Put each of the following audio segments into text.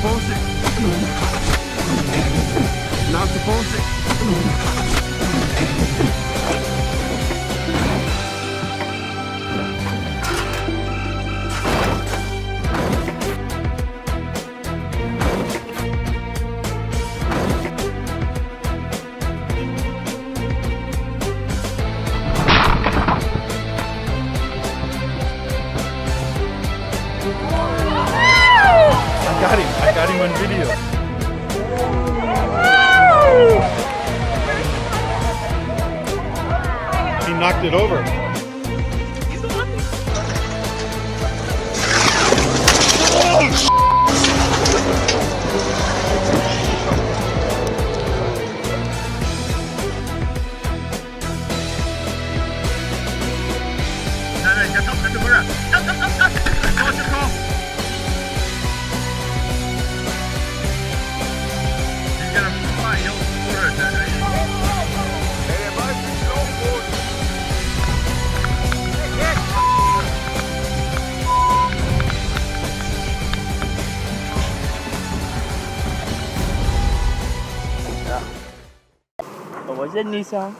supposed to. Not supposed to. I got him on video. He knocked it over. What was it, Nissan?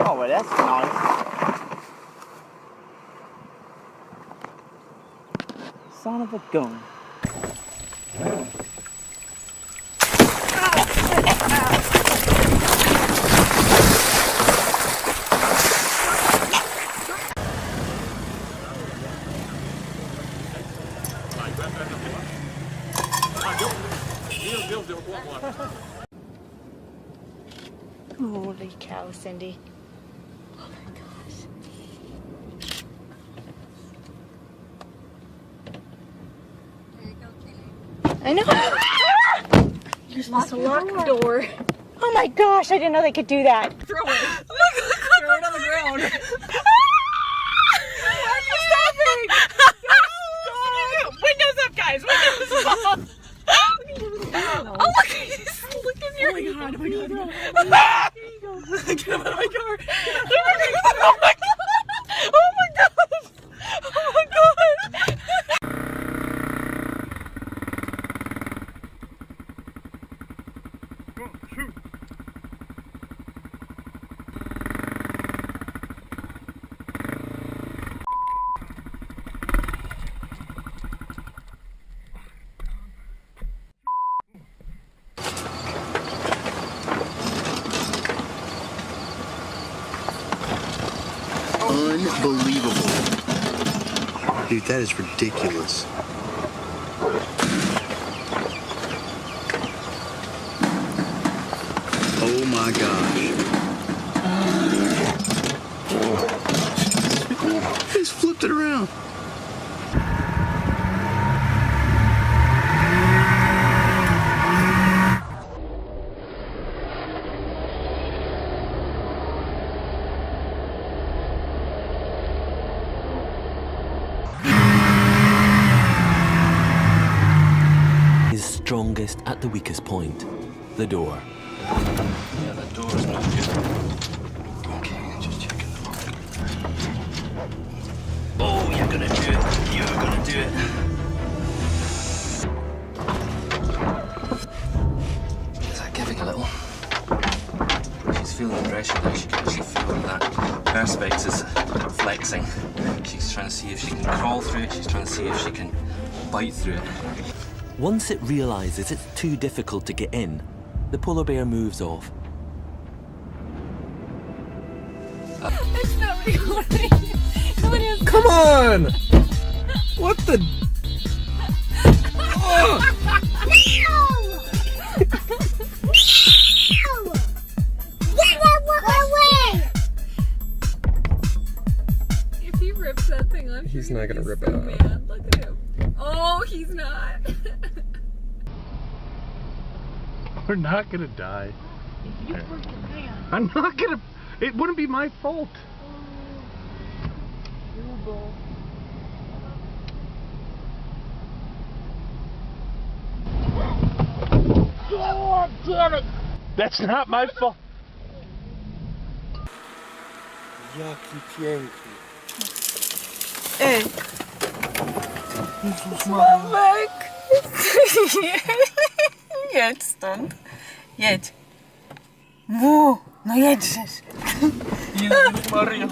Oh, well, that's nice. Son of a gun. Holy cow, Cindy. Oh my gosh. There you go, Kaylee. I know. You're supposed to lock the door. Oh my gosh, I didn't know they could do that. Throw it. Throw it on the ground. Why are you stopping? Windows up, guys. Windows up. Oh, look. Look in your... Oh my god, oh my god. Get him out of my car. Oh my god. Oh my god. Oh my god. Shoot. Unbelievable. Dude, that is ridiculous. Oh my gosh. He's flipped it around. Strongest at the weakest point, the door. Yeah, that door's not good. Okay, just checking the lock. Oh, you're gonna do it. You're gonna do it. Is that giving a little? She's feeling the pressure now. She can actually feel that perspex is flexing. She's trying to see if she can crawl through it. She's trying to see if she can bite through it. Once it realizes it's too difficult to get in, the polar bear moves off. It's not recording. Come on! What the? Oh. If he rips that thing off, He's not gonna rip it off. Man, look at him. Oh, he's not. We're not gonna die. You freaking man. I'm not gonna. It wouldn't be my fault. God damn it! That's not my fault. Jaki piękny. Ej. Sławek. Jedź stąd. Jedź. No jedźesz. Jezus Maria.